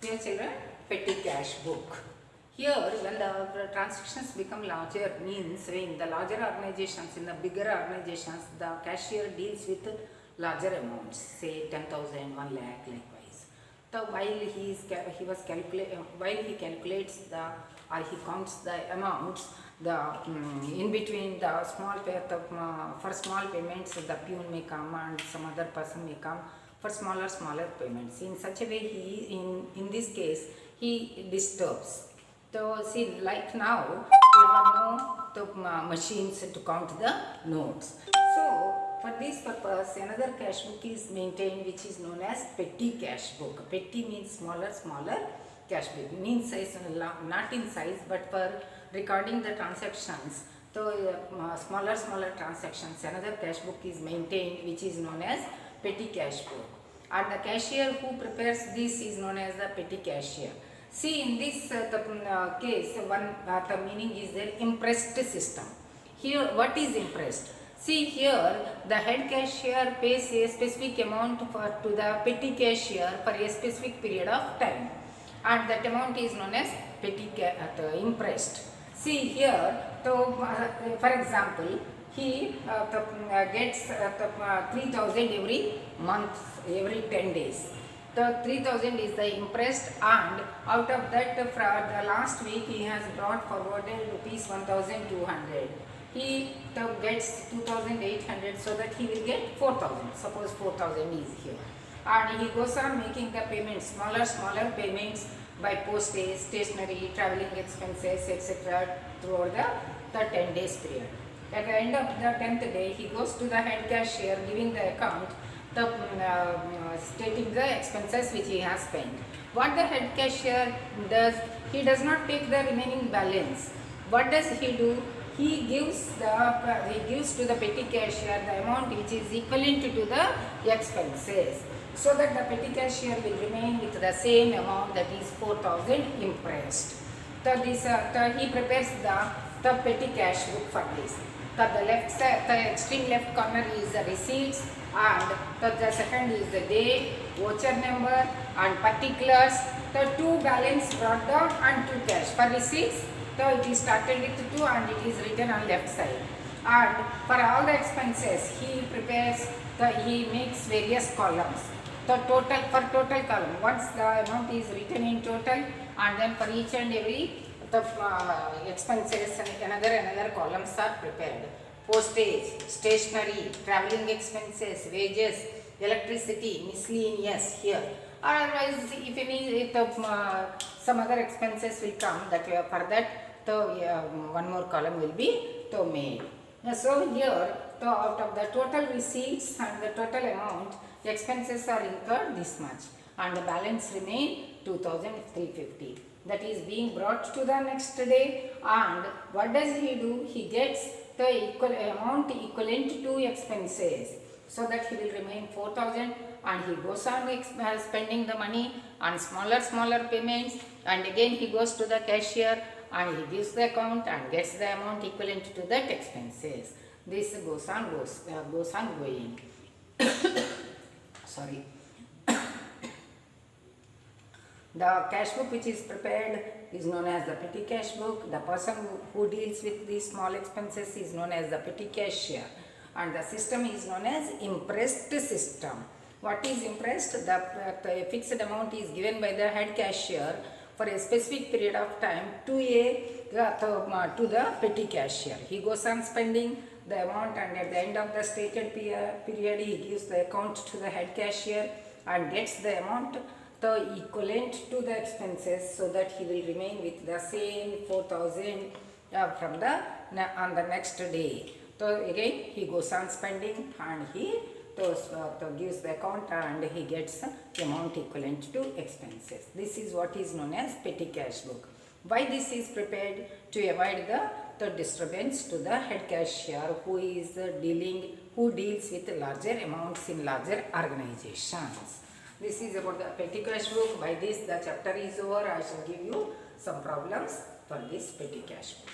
Dear children, petty cash book. Here, when the transactions become larger, means in the larger organizations, in the bigger organizations, the cashier deals with larger amounts, say 10,000, 1 lakh, likewise. So while while he calculates the or he counts the amounts, the in between the for small payments, the peon may come and some other person may come for smaller payments. In such a way, in this case he disturbs. So see, like now there are no machines to count the notes. So for this purpose, another cash book is maintained, which is known as petty cash book. Petty means smaller cash book. Means size, not in size, but for recording the transactions. So smaller transactions, another cash book is maintained, which is known as petty cash book. And the cashier who prepares this is known as the petty cashier. See, in this case, the meaning is the impressed system. Here, what is impressed? See here, the head cashier pays a specific amount to the petty cashier for a specific period of time, and that amount is known as petty impressed. See here, for example, he gets 3,000 every month, every 10 days. The 3,000 is the impressed, and out of that, for the last week he has brought forwarded rupees 1,200. He gets 2,800, so that he will get 4,000. Suppose 4,000 is here, and he goes on making the payments, smaller payments by postage, stationery, travelling expenses, etc. throughout the 10 days period. At the end of the 10th day, he goes to the head cashier, giving the account, stating the expenses which he has spent. What the head cashier does, he does not take the remaining balance. What does he do? He gives to the petty cashier the amount which is equivalent to the expenses, so that the petty cashier will remain with the same amount, that is 4,000 impressed. So he prepares the petty cash book for this. The extreme left corner is the receipts, and the second is the date, voucher number, and particulars. The two balance brought down and two cash. For receipts, so it is started with 2 and it is written on left side. And for all the expenses, he makes various columns. For total column, once the amount is written in total, and then for each and every expenses, another columns are prepared. Postage, stationery, travelling expenses, wages, electricity, miscellaneous here. Otherwise, if some other expenses will come, that for that, one more column will be made. So here, out of the total receipts and the total amount, the expenses are incurred this much, and the balance remain 2,350. That is being brought to the next day, and what does he do? He gets the amount equivalent to expenses, so that he will remain 4,000, and he goes on spending the money on smaller payments, and again he goes to the cashier and he gives the account and gets the amount equivalent to that expenses. This goes on going. Sorry. The cash book which is prepared is known as the petty cash book. The person who deals with these small expenses is known as the petty cashier, and the system is known as impressed system. What is impressed? The fixed amount is given by the head cashier for a specific period of time to the petty cashier. He goes on spending the amount, and at the end of the stated period he gives the account to the head cashier and gets the amount equivalent to the expenses, so that he will remain with the same 4,000 on the next day. So again he goes on spending, and he gives the account and he gets the amount equivalent to expenses. This is what is known as petty cash book. Why this is prepared? To avoid the disturbance to the head cashier who deals with larger amounts in larger organizations. This is about the petty cash book. By this the chapter is over. I shall give you some problems for this petty cash book.